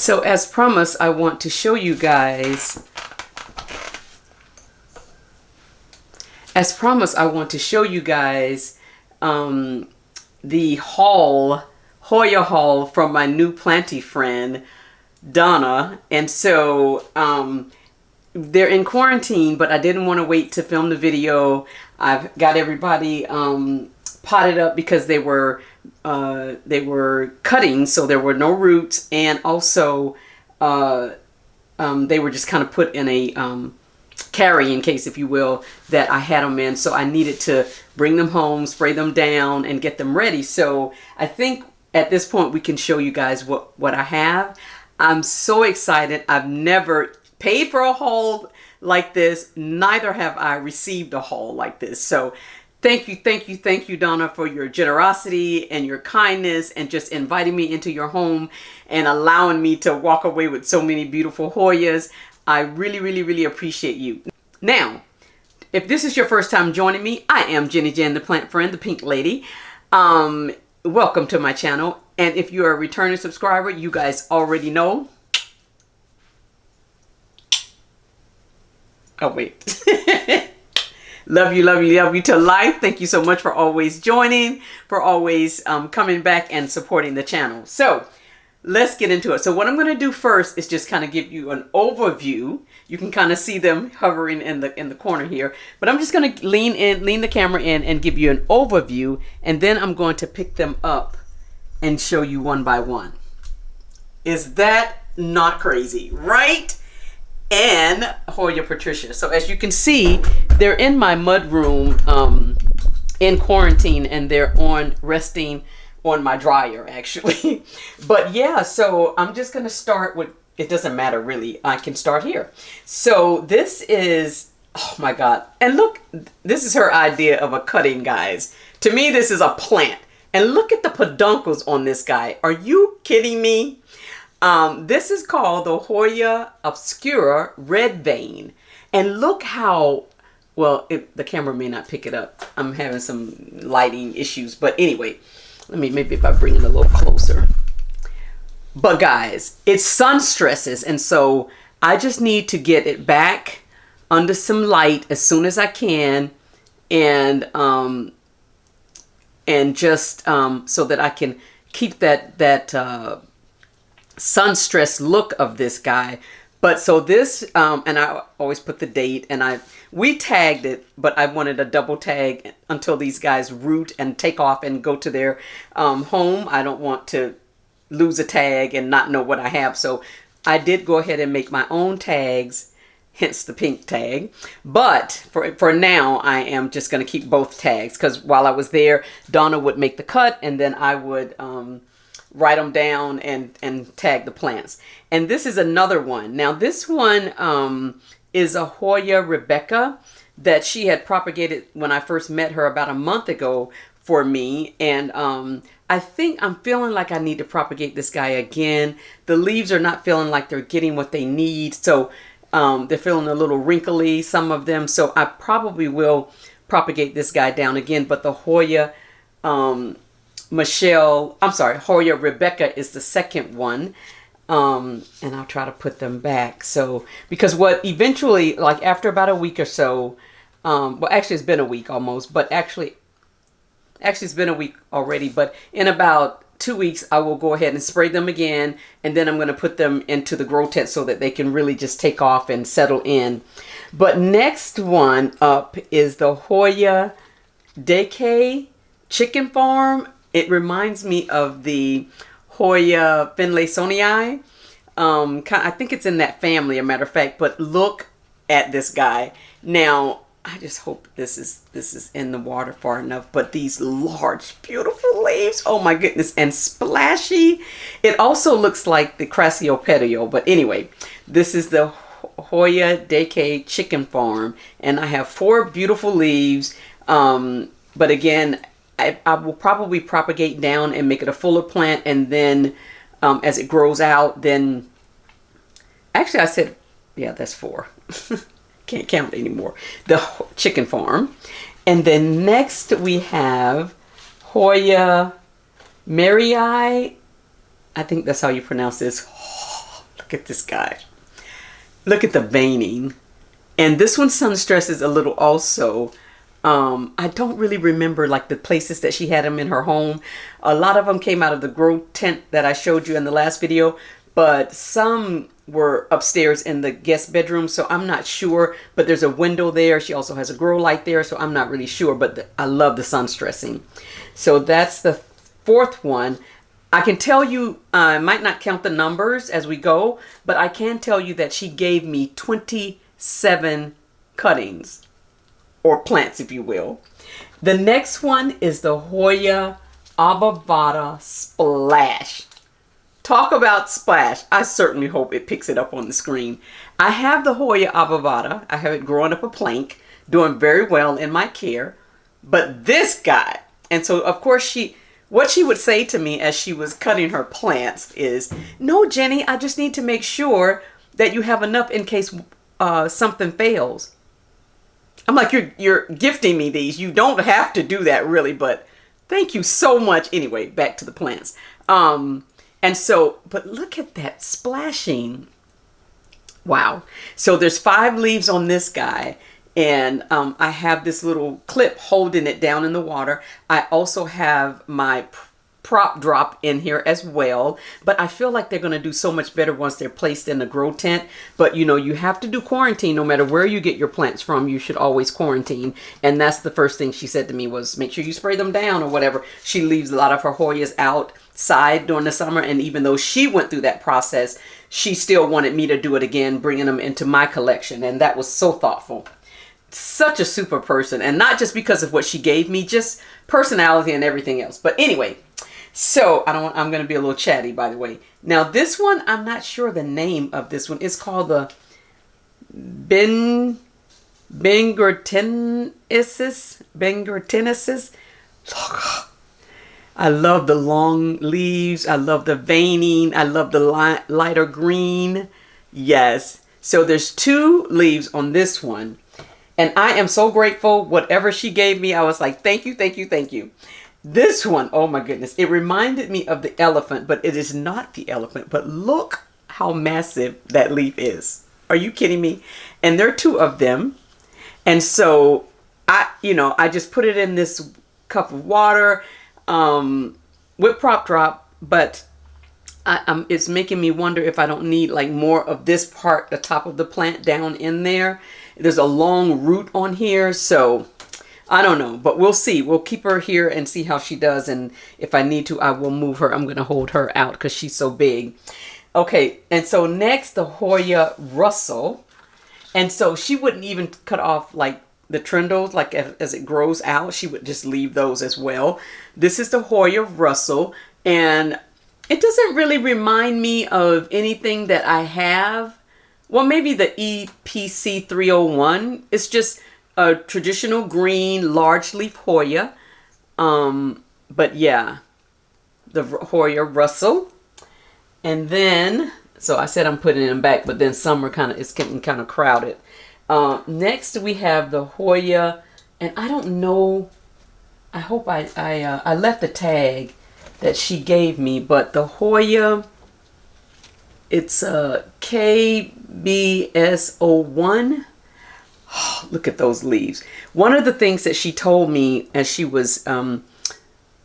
So as promised, I want to show you guys, the Hoya haul from my new planty friend, Donna. And so they're in quarantine, but I didn't want to wait to film the video. I've got everybody potted up because they were cutting, so there were no roots, and also they were just kind of put in a carrying case, if you will, that I had them in. So I needed to bring them home, spray them down, and get them ready. So I think at this point we can show you guys what I have. I'm so excited. I've never paid for a haul like this. Neither have I received a haul like this. So thank you, Donna, for your generosity and your kindness and just inviting me into your home and allowing me to walk away with so many beautiful Hoyas. I really appreciate you. Now, if this is your first time joining me, I am Jenny Jen, the plant friend, the pink lady. Welcome to my channel. And if you're a returning subscriber, you guys already know. Oh, wait. Love you to life. Thank you so much for always joining, for always coming back and supporting the channel. So let's get into it. So what I'm going to do first is just kind of give you an overview. You can kind of see them hovering in the corner here, but I'm just going to lean the camera in and give you an overview, and then I'm going to pick them up and show you one by one. Is that not crazy, right? And Hoya Patricia. So as you can see, they're in my mud room in quarantine, and they're resting on my dryer actually. But yeah, so I'm just gonna start with, it doesn't matter really, I can start here. So this is, oh my God, and look, this is her idea of a cutting, guys. To me, this is a plant, and look at the peduncles on this guy. Are you kidding me? This is called the Hoya obscura red vein, and look how well, the camera may not pick it up. I'm having some lighting issues, but anyway, maybe if I bring it a little closer. But guys, it's sun stresses, and so I just need to get it back under some light as soon as I can, and just so that I can keep that sun stress look of this guy. But so this, and I always put the date, and we tagged it, but I wanted a double tag until these guys root and take off and go to their home. I don't want to lose a tag and not know what I have. So I did go ahead and make my own tags, hence the pink tag. But for now, I am just going to keep both tags, because while I was there, Donna would make the cut, and then I would write them down and tag the plants. And this is another one. Now this one is a Hoya Rebecca that she had propagated when I first met her about a month ago for me. And I think I'm feeling like I need to propagate this guy again. The leaves are not feeling like they're getting what they need. So they're feeling a little wrinkly, some of them. So I probably will propagate this guy down again. But the Hoya Hoya Rebecca is the second one. And I'll try to put them back. So, because what eventually, like after about a week or so, well, actually it's been a week almost, but actually it's been a week already, but in about 2 weeks, I will go ahead and spray them again. And then I'm going to put them into the grow tent so that they can really just take off and settle in. But next one up is the Hoya Decay Chicken Farm. It reminds me of the Hoya Finlaysonii. I think it's in that family, a matter of fact. But look at this guy. Now, I just hope this is in the water far enough. But these large, beautiful leaves. Oh my goodness. And splashy. It also looks like the Crassiopedio. But anyway, this is the Hoya Decay Chicken Farm. And I have 4 beautiful leaves. But again, I will probably propagate down and make it a fuller plant, and then as it grows out, then actually I said, yeah, that's 4. Can't count anymore. The chicken farm. And then next we have Hoya Marii. I think that's how you pronounce this. Look at this guy. Look at the veining. And this one sun stresses a little also. I don't really remember like the places that she had them in her home. A lot of them came out of the grow tent that I showed you in the last video, but some were upstairs in the guest bedroom, so I'm not sure. But there's a window there. She also has a grow light there, so I'm not really sure, but I love the sun stressing. So that's the fourth one. I can tell you, I might not count the numbers as we go, but I can tell you that she gave me 27 cuttings, or plants, if you will. The next one is the Hoya Abavada Splash. Talk about splash. I certainly hope it picks it up on the screen. I have the Hoya Abavada. I have it growing up a plank, doing very well in my care. But this guy, and so of course what she would say to me as she was cutting her plants is, no, Jenny, I just need to make sure that you have enough in case something fails. I'm like, you're gifting me these. You don't have to do that really, but thank you so much. Anyway, back to the plants. And so, but look at that splashing. Wow. So there's 5 leaves on this guy. And I have this little clip holding it down in the water. I also have my prop drop in here as well, but I feel like they're going to do so much better once they're placed in the grow tent. But you know, you have to do quarantine. No matter where you get your plants from, you should always quarantine. And that's the first thing she said to me was, make sure you spray them down or whatever. She leaves a lot of her Hoyas outside during the summer, and even though she went through that process, she still wanted me to do it again, bringing them into my collection. And that was so thoughtful. Such a super person, and not just because of what she gave me, just personality and everything else. But anyway, so I'm going to be a little chatty, by the way. Now this one, I'm not sure the name of this one. It's called the Bengertensis. I love the long leaves. I love the veining. I love the lighter green. Yes. So there's 2 leaves on this one. And I am so grateful. Whatever she gave me, I was like, thank you, thank you, thank you. This one, oh my goodness. It reminded me of the elephant, but it is not the elephant. But look how massive that leaf is. Are you kidding me? And there are 2 of them. And so I just put it in this cup of water with PropDrop, but it's making me wonder if I don't need like more of this part, the top of the plant down in there. There's a long root on here, so I don't know, but we'll see. We'll keep her here and see how she does, and if I need to, I will move her. I'm going to hold her out because she's so big. Okay, and so next, the Hoya Russell. And so she wouldn't even cut off like the trindles, like as it grows out. She would just leave those as well. This is the Hoya Russell, and it doesn't really remind me of anything that I have. Well, maybe the EPC 301. It's just a traditional green large leaf Hoya. But yeah, the Hoya Russell. And then, so I said I'm putting them back, but then some are it's getting kind of crowded. Next we have the Hoya, and I don't know, I hope I left the tag that she gave me, but the Hoya, it's KBS01. Oh, look at those leaves. One of the things that she told me as she was, I'm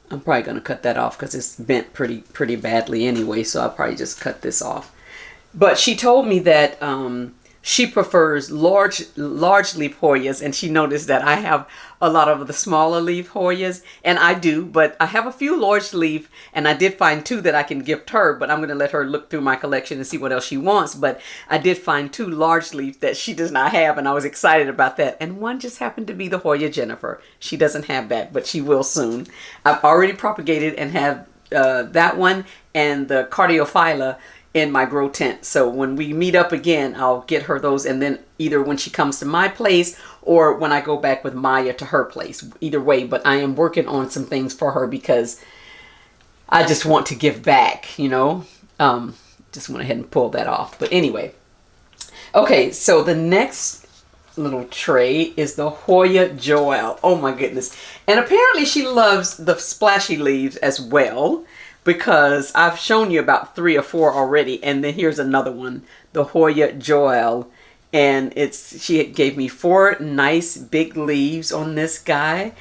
probably going to cut that off because it's bent pretty badly anyway, so I'll probably just cut this off. But she told me that she prefers large leaf Hoyas, and she noticed that I have a lot of the smaller leaf Hoyas, and I do, but I have a few large leaf, and I did find 2 that I can gift her, but I'm going to let her look through my collection and see what else she wants. But I did find 2 large leaf that she does not have, and I was excited about that. And one just happened to be the Hoya Jennifer. She doesn't have that, but she will soon. I've already propagated and have that one and the Cardiophylla in my grow tent. So when we meet up again, I'll get her those, and then either when she comes to my place or when I go back with Maya to her place, either way. But I am working on some things for her because I just want to give back, you know. Just went ahead and pull that off. But anyway, okay, so the next little tray is the Hoya Joelle. Oh my goodness. And apparently she loves the splashy leaves as well. because I've shown you about 3 or 4 already, and then here's another one, the Hoya Joel, and she gave me 4 nice big leaves on this guy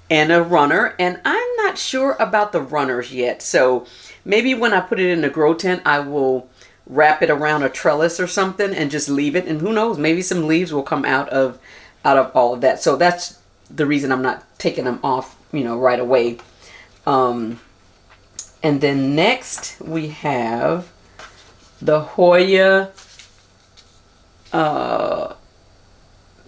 and a runner, and I'm not sure about the runners yet, so maybe when I put it in the grow tent I will wrap it around a trellis or something and just leave it, and who knows, maybe some leaves will come out of all of that. So that's the reason I'm not taking them off, right away. And then next we have the Hoya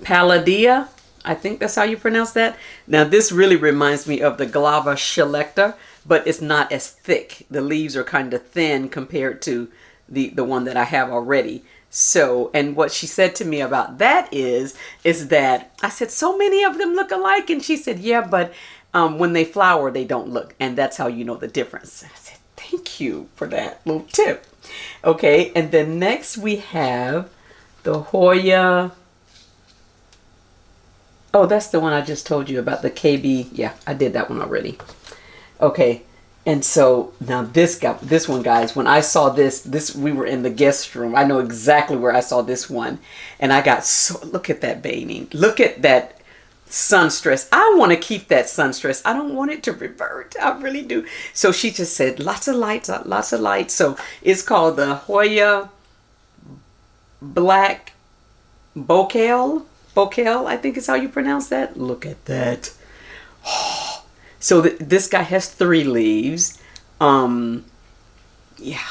Palladia. I think that's how you pronounce that. Now this really reminds me of the Glava Selecta, but it's not as thick. The leaves are kind of thin compared to the one that I have already. So, and what she said to me about that is that I said, so many of them look alike. And she said, yeah, but when they flower, they don't look. And that's how you know the difference. I said, thank you for that little tip. Okay. And then next we have the Hoya. Oh, that's the one I just told you about, the KB. Yeah, I did that one already. Okay. And so now this one, guys, when I saw this, we were in the guest room. I know exactly where I saw this one. And I got look at that veining. Look at that sun stress. I want to keep that sun stress. I don't want it to revert. I really do. So she just said, lots of lights, lots of lights. So it's called the Hoya Black Bouquet. I think is how you pronounce that. Look at that. So this guy has 3 leaves. Yeah,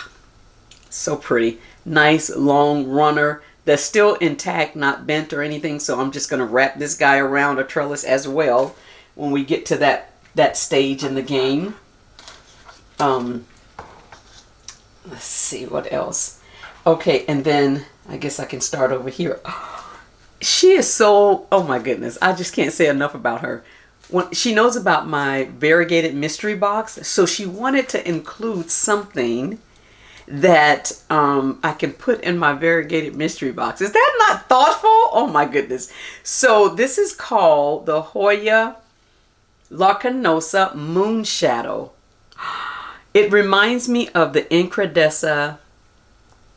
so pretty. Nice long runner that's still intact, not bent or anything. So I'm just going to wrap this guy around a trellis as well when we get to that stage in the game. Let's see what else. Okay, and then I guess I can start over here. She is so, oh my goodness, I just can't say enough about her. She knows about my variegated mystery box, so she wanted to include something that I can put in my variegated mystery box. Is that not thoughtful? Oh my goodness. So this is called the Hoya Lacanosa Moon Shadow. It reminds me of the Incredesa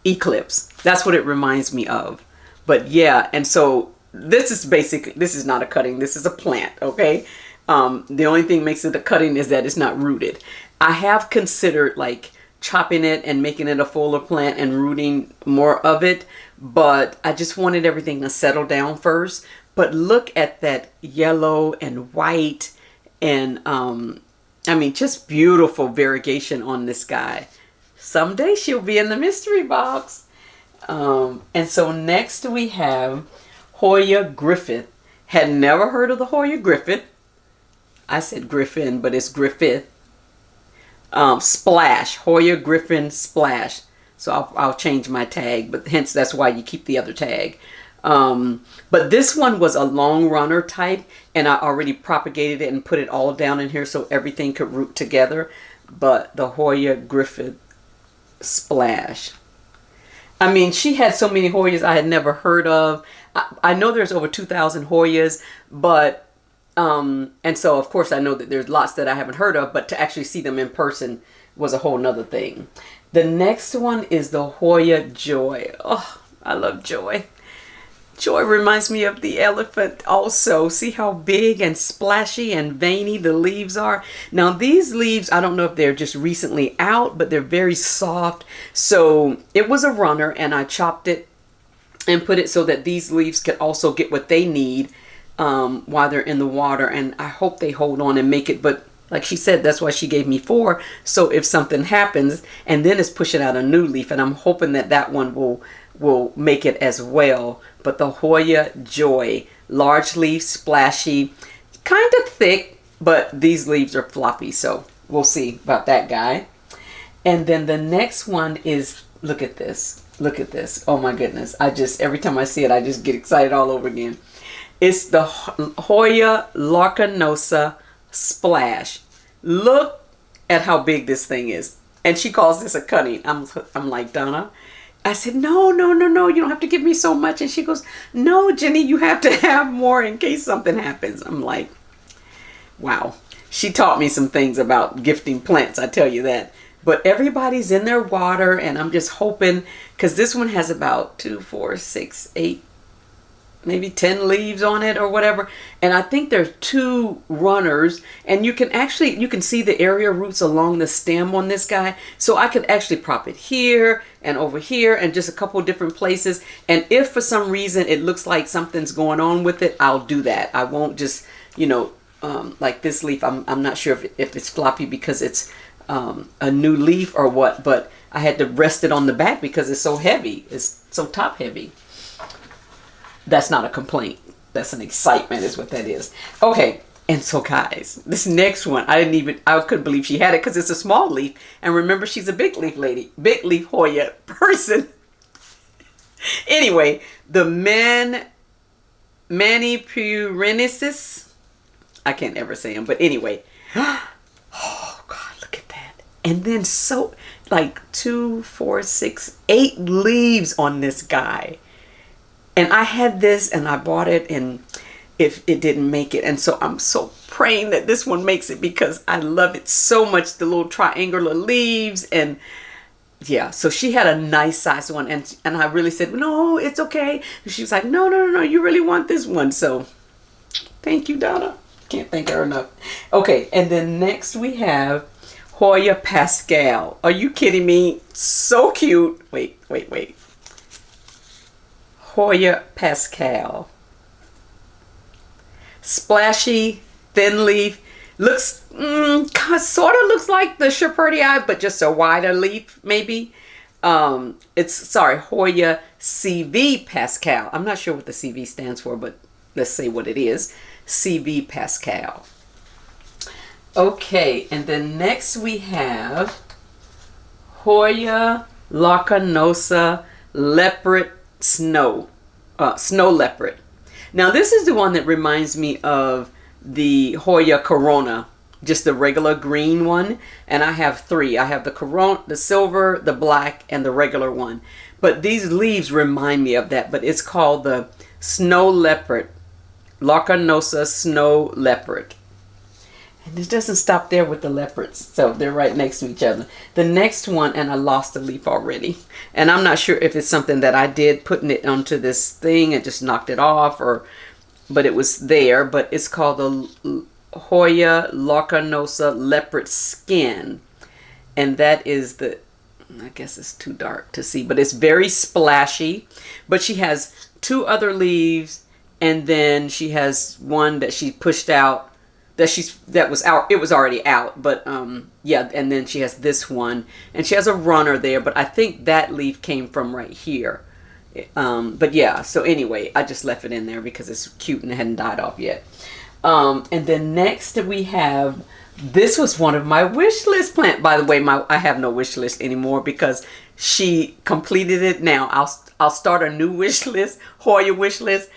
Eclipse. That's what it reminds me of. But yeah, and so this is not a cutting, this is a plant, okay? The only thing makes it a cutting is that it's not rooted. I have considered like chopping it and making it a fuller plant and rooting more of it, but I just wanted everything to settle down first. But look at that yellow and white and I mean, just beautiful variegation on this guy. Someday she'll be in the mystery box. And so next we have Hoya Griffith. Had never heard of the Hoya Griffith. I said Griffin, but it's Griffith. Splash. Hoya Griffin Splash. So I'll change my tag, but hence that's why you keep the other tag. But this one was a long runner type, and I already propagated it and put it all down in here so everything could root together. But the Hoya Griffith Splash. I mean, she had so many Hoyas I had never heard of. I know there's over 2,000 Hoyas, but, and so of course I know that there's lots that I haven't heard of, but to actually see them in person was a whole nother thing. The next one is the Hoya Joy. Oh, I love Joy. Joy reminds me of the elephant also. See how big and splashy and veiny the leaves are? Now these leaves, I don't know if they're just recently out, but they're very soft. So it was a runner and I chopped it and put it so that these leaves could also get what they need while they're in the water. And I hope they hold on and make it. But like she said, that's why she gave me 4. So if something happens, and then it's pushing out a new leaf, and I'm hoping that that one will make it as well. But the Hoya Joy, large leaf, splashy, kind of thick, but these leaves are floppy, so we'll see about that guy. And then the next one is, look at this. Look at this. Oh my goodness. Every time I see it, I just get excited all over again. It's the Hoya Lacanosa Splash. Look at how big this thing is. And she calls this a cutting. I'm like, Donna, I said, no, you don't have to give me so much. And she goes, no, Jenny, you have to have more in case something happens. I'm like, wow. She taught me some things about gifting plants, I tell you that. But everybody's in their water, and I'm just hoping, because this one has about 2, 4, 6, 8, maybe 10 leaves on it or whatever. And I think there's 2 runners, and you can see the area roots along the stem on this guy. So I could actually prop it here and over here and just a couple different places. And if for some reason it looks like something's going on with it, I'll do that. I won't just, like this leaf, I'm not sure if it's floppy because it's a new leaf or what, but I had to rest it on the back because it's so heavy. It's so top heavy. That's not a complaint. That's an excitement is what that is. Okay. And so guys, this next one, I couldn't believe she had it because it's a small leaf. And remember, she's a big leaf lady, big leaf Hoya person. Anyway, the Manipurensis. I can't ever say them, but anyway. Oh God, look at that. And then so like 2, 4, 6, 8 leaves on this guy. And I had this and I bought it, and if it didn't make it, and so I'm so praying that this one makes it because I love it so much, the little triangular leaves. And yeah, so she had a nice size one, and I really said, no, it's okay. And she was like, no, you really want this one. So thank you, Donna. Can't thank her enough. Okay, and then next we have Hoya Pascal. Are you kidding me? So cute. Wait. Hoya Pascal. Splashy, thin leaf. Looks, sort of looks like the Shepherdii, but just a wider leaf, maybe. Hoya CV Pascal. I'm not sure what the CV stands for, but let's say what it is. CV Pascal. Okay, and then next we have Hoya Lacanosa Leopard Snow Leopard. Now this is the one that reminds me of the Hoya Corona, just the regular green one. And I have 3. I have the Corona, the silver, the black, and the regular one. But these leaves remind me of that. But it's called the Snow Leopard, Lacanosa Snow Leopard. And it doesn't stop there with the leopards. So they're right next to each other. The next one, and I lost a leaf already. And I'm not sure if it's something that I did putting it onto this thing and just knocked it off, but it was there. But it's called the Hoya Lacanosa Leopard Skin. And that is I guess it's too dark to see, but it's very splashy. But she has 2 other leaves, and then she has one that she pushed out. That was out. It was already out, but yeah. And then she has this one, and she has a runner there. But I think that leaf came from right here. But yeah. So anyway, I just left it in there because it's cute and it hadn't died off yet. And then next we have. This was one of my wish list plant. By the way, I have no wish list anymore because she completed it. Now I'll start a new wish list, Hoya wish list.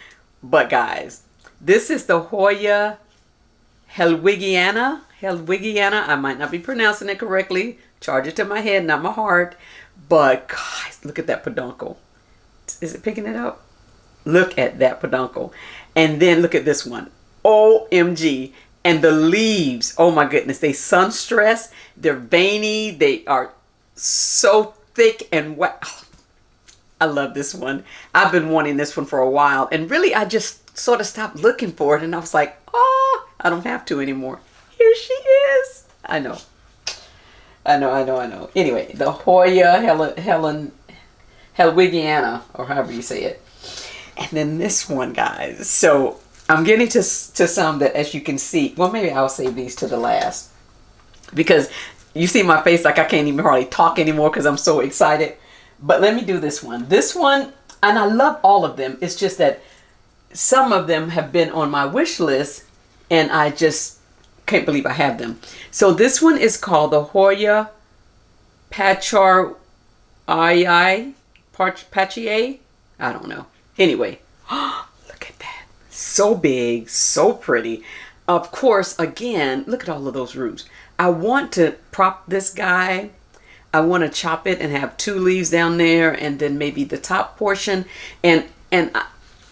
But guys, this is the Hoya Helwigiana. I might not be pronouncing it correctly. Charge it to my head, not my heart. But guys, look at that peduncle. Is it picking it up? Look at that peduncle. And then look at this one. OMG. And the leaves, oh my goodness, they sun stress. They're veiny. They are so thick and wet. I love this one. I've been wanting this one for a while. And really, I just sort of stopped looking for it. And I was like, oh, I don't have to anymore. Here she is. I know. Anyway, the Hoya Helwigiana, or however you say it. And then this one, guys. So I'm getting to some that, as you can see, well, maybe I'll save these to the last. Because you see my face like I can't even hardly talk anymore because I'm so excited. But let me do this one. This one, and I love all of them. It's just that some of them have been on my wish list, and I just can't believe I have them. So this one is called the Hoya Pachiae. I don't know. Anyway, look at that. So big, so pretty. Of course, again, look at all of those roots. I want to prop this guy. I want to chop it and have 2 leaves down there, and then maybe the top portion. And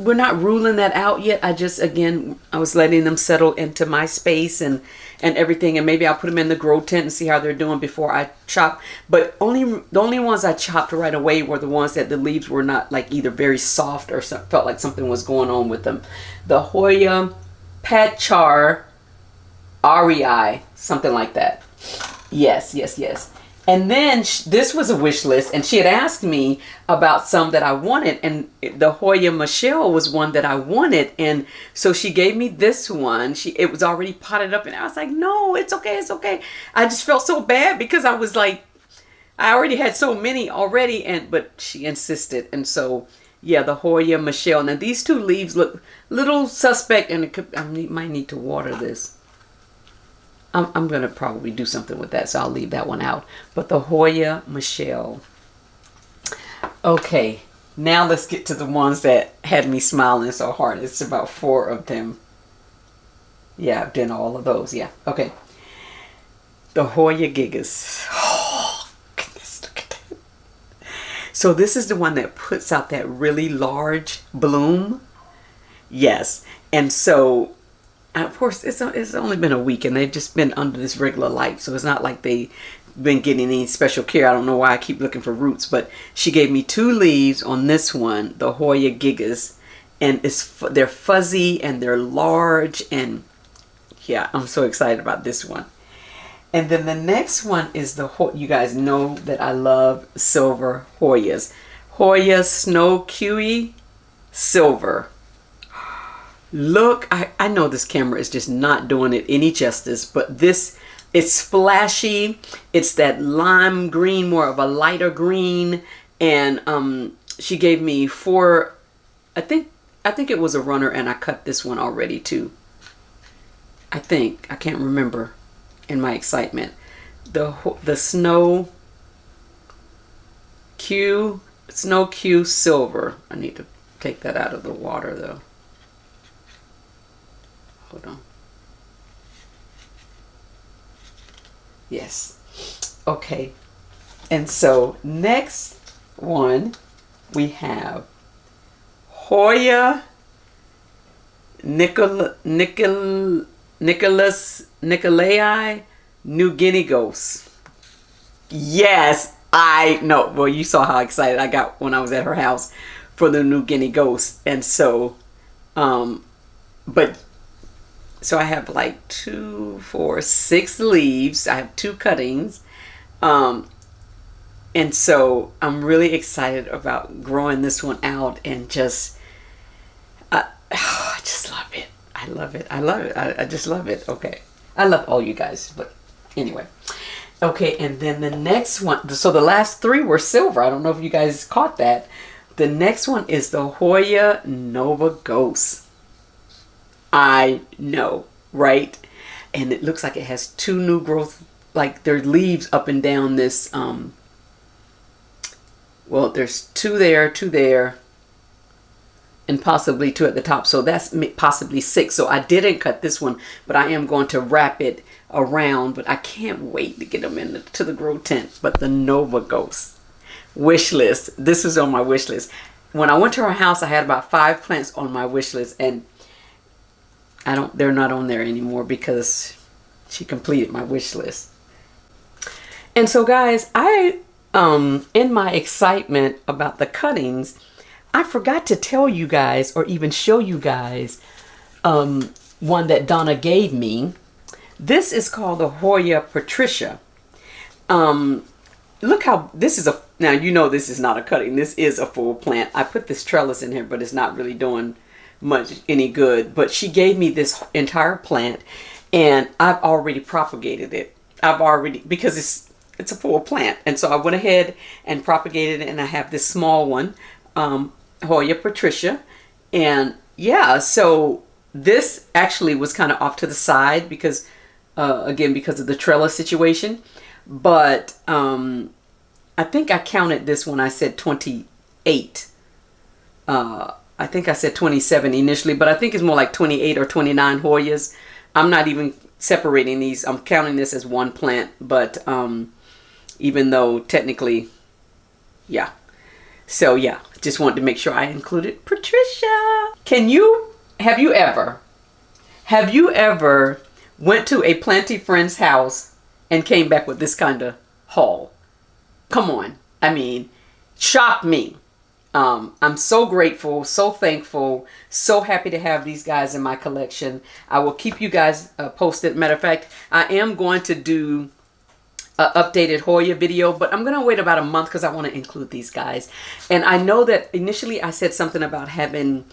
we're not ruling that out yet. I just, again, I was letting them settle into my space and everything, and maybe I'll put them in the grow tent and see how they're doing before I chop. But the only ones I chopped right away were the ones that the leaves were not like either very soft or felt like something was going on with them. The Hoya Patchar REI, something like that. Yes, yes, yes. And then this was a wish list, and she had asked me about some that I wanted, and the Hoya Michelle was one that I wanted, and so she gave me this one. It was already potted up, and I was like, no, it's okay, it's okay. I just felt so bad because I was like, I already had so many already, but she insisted, and so yeah, the Hoya Michelle. Now these two leaves look little suspect, and I might need to water this. I'm going to probably do something with that, so I'll leave that one out. But the Hoya Michelle. Okay, now let's get to the ones that had me smiling so hard. It's about 4 of them. Yeah, I've done all of those. Yeah, okay. The Hoya Gigas. Oh, goodness, look at that. So this is the one that puts out that really large bloom. Yes, and so... And of course, it's only been a week, and they've just been under this regular light, so it's not like they've been getting any special care. I don't know why I keep looking for roots, but she gave me 2 leaves on this one, the Hoya Gigas, and they're fuzzy and they're large, and yeah, I'm so excited about this one. And then the next one is you guys know that I love silver Hoyas. Hoya Snow Kiwi Silver. Look, I know this camera is just not doing it any justice, but this, it's splashy. It's that lime green, more of a lighter green. And she gave me 4, I think it was a runner, and I cut this one already too. I can't remember in my excitement. The Snow Q Silver. I need to take that out of the water though. Hold on. Yes. Okay. And so next one we have Hoya Nicolai New Guinea Ghost. Yes, I know. Well, you saw how excited I got when I was at her house for the New Guinea Ghost. And so so I have like 2, 4, 6 leaves. I have 2 cuttings. And so I'm really excited about growing this one out, and just, I just love it. I love it. I love it. I just love it. Okay. I love all you guys, but anyway. Okay, and then the next one, so the last 3 were silver. I don't know if you guys caught that. The next one is the Hoya Nova Ghost. I know, right? And it looks like it has 2 new growth, like there's leaves up and down this, well, there's 2 there, and possibly 2 at the top. So that's possibly 6. So I didn't cut this one, but I am going to wrap it around. But I can't wait to get them into the grow tent. But the Nova Ghost wish list. This was on my wish list. When I went to her house, I had about 5 plants on my wish list, and they're not on there anymore because she completed my wish list. And so guys, in my excitement about the cuttings, I forgot to tell you guys, or even show you guys, one that Donna gave me. This is called the Hoya Patricia. Look how this is now you know this is not a cutting. This is a full plant. I put this trellis in here, but it's not really doing any good. But she gave me this entire plant, and I've already propagated it. Because it's a full plant, and so I went ahead and propagated it, and I have this small one, Hoya Patricia. And yeah, so this actually was kind of off to the side because again, because of the trellis situation. But I think I counted this when I said 28. I think I said 27 initially, but I think it's more like 28 or 29 Hoyas. I'm not even separating these. I'm counting this as one plant, but even though technically, yeah. So yeah, just wanted to make sure I included Patricia. Have you ever went to a planty friend's house and came back with this kind of haul? Come on. I mean, shock me. I'm so grateful, so thankful, so happy to have these guys in my collection. I will keep you guys posted. Matter of fact, I am going to do an updated Hoya video, but I'm going to wait about a month because I want to include these guys. And I know that initially I said something about having,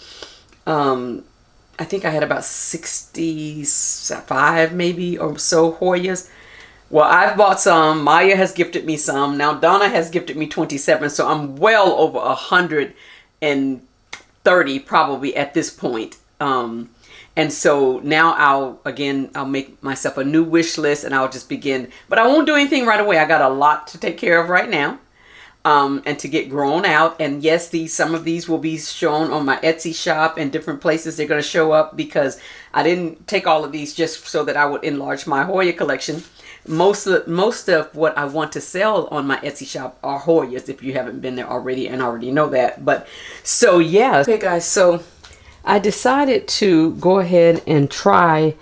I think I had about 65 maybe or so Hoyas. Well, I've bought some. Maya has gifted me some. Now Donna has gifted me 27. So I'm well over 130 probably at this point. And so now I'll make myself a new wish list and I'll just begin. But I won't do anything right away. I got a lot to take care of right now. And to get grown out. And yes, some of these will be shown on my Etsy shop and different places. They're going to show up because I didn't take all of these just so that I would enlarge my Hoya collection. Most of what I want to sell on my Etsy shop are Hoyas, if you haven't been there already and already know that. But so yeah. Okay guys, so I decided to go ahead and try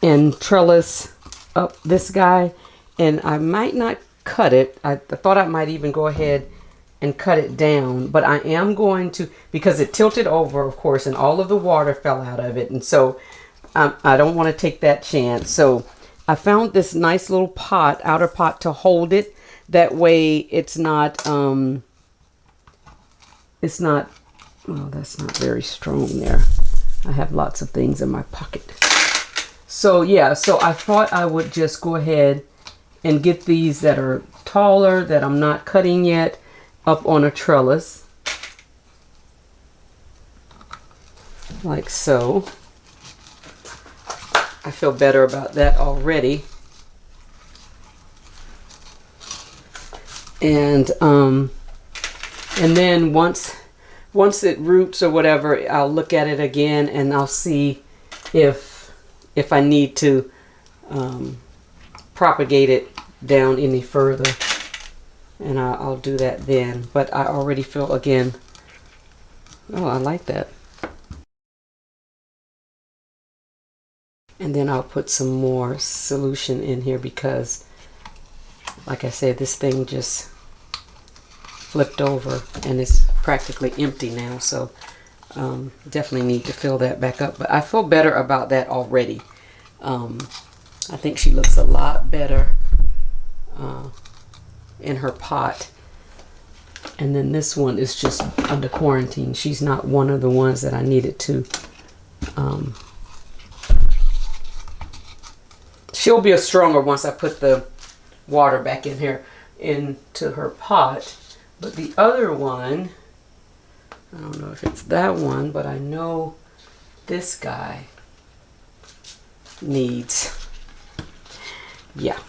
and trellis up this guy, and I might not cut it. I thought I might even go ahead and cut it down, but I am going to, because it tilted over, of course, and all of the water fell out of it, and so I don't want to take that chance. So I found this nice little pot, outer pot, to hold it. That way it's not, oh, that's not very strong there. I have lots of things in my pocket. So yeah, so I thought I would just go ahead and get these that are taller, that I'm not cutting yet, up on a trellis. Like so. I feel better about that already. And then once it roots or whatever, I'll look at it again and I'll see if I need to propagate it down any further, and I'll do that then. But I already feel, again, oh, I like that. And then I'll put some more solution in here because, like I said, this thing just flipped over and it's practically empty now. So definitely need to fill that back up. But I feel better about that already. I think she looks a lot better in her pot. And then this one is just under quarantine. She's not one of the ones that I needed to. She'll be a stronger once I put the water back in here into her pot. But the other one, I don't know if it's that one, but I know this guy needs, yeah.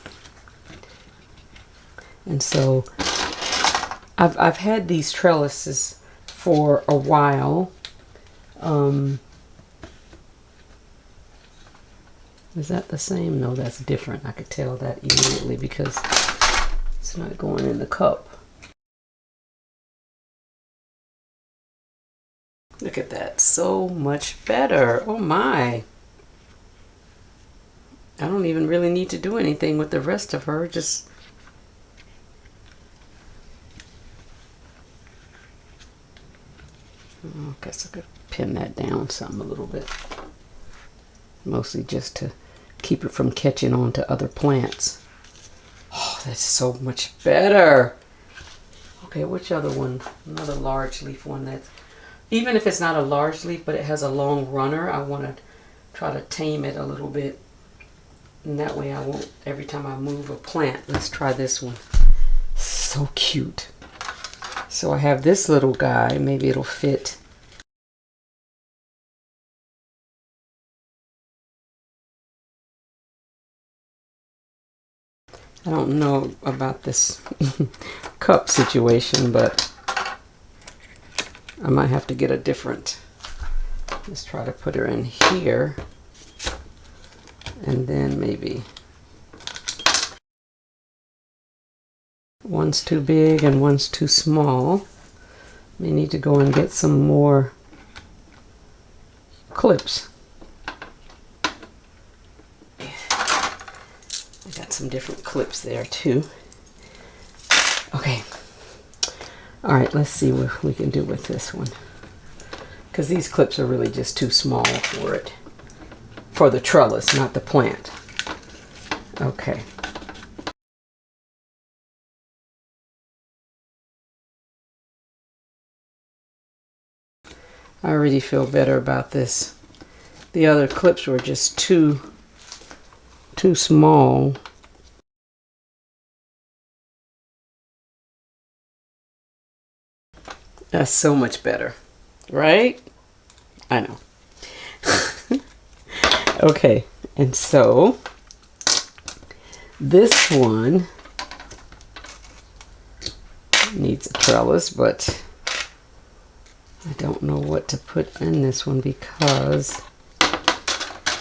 And so I've had these trellises for a while. Is that the same? No, that's different. I could tell that immediately because it's not going in the cup. Look at that. So much better. Oh my. I don't even really need to do anything with the rest of her. Just I guess I could pin that down some a little bit. Mostly just to keep it from catching on to other plants. Oh, that's so much better. Okay, which other one? Another large leaf one that's, even if it's not a large leaf, but it has a long runner, I want to try to tame it a little bit. And that way I won't, every time I move a plant. Let's try this one. So cute. So I have this little guy. Maybe it'll fit. I don't know about this cup situation, but I might have to get a different. Let's try to put her in here. And then maybe one's too big and one's too small. May need to go and get some more clips. I got some different clips there too. Okay. All right, let's see what we can do with this one. Because these clips are really just too small for it. For the trellis, not the plant. Okay. I already feel better about this. The other clips were just too small. That's so much better, right? I know. Okay, and so this one needs a trellis, but I don't know what to put in this one because,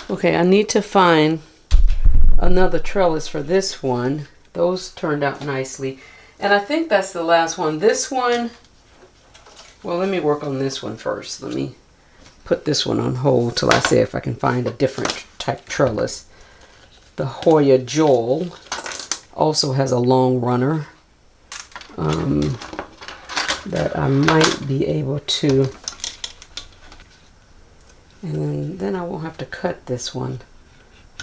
okay, I need to find another trellis for this one. Those turned out nicely. And I think that's the last one. This one, well, let me work on this one first. Let me put this one on hold till I see if I can find a different type trellis. The Hoya Joel also has a long runner that I might be able to, and then I won't have to cut this one.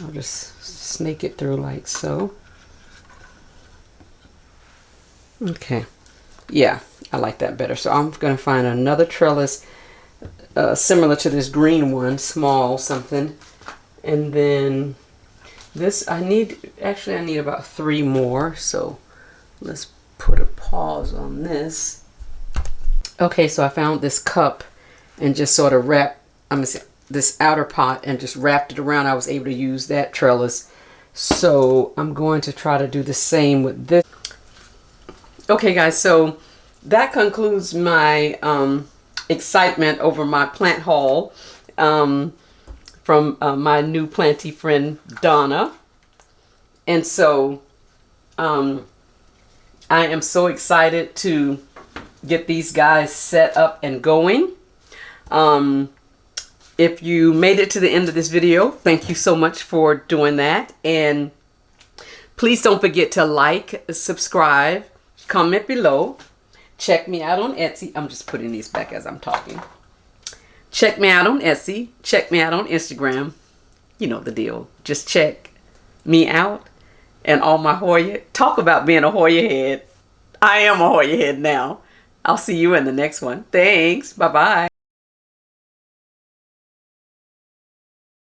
I'll just snake it through like so. Okay, yeah, I like that better. So I'm going to find another trellis similar to this green one, small something, and then this I need about 3 more. So let's put a pause on this. Okay, so I found this cup and just sort of wrapped this outer pot and just wrapped it around. I was able to use that trellis. So I'm going to try to do the same with this. Okay guys, so that concludes my excitement over my plant haul from my new planty friend Donna. And so I am so excited to get these guys set up and going. If you made it to the end of this video, thank you so much for doing that. And please don't forget to like, subscribe, comment below. Check me out on Etsy. I'm just putting these back as I'm talking. Check me out on Etsy. Check me out on Instagram. You know the deal. Just check me out and all my Hoya. Talk about being a Hoya head. I am a Hoya head now. I'll see you in the next one. Thanks. Bye-bye.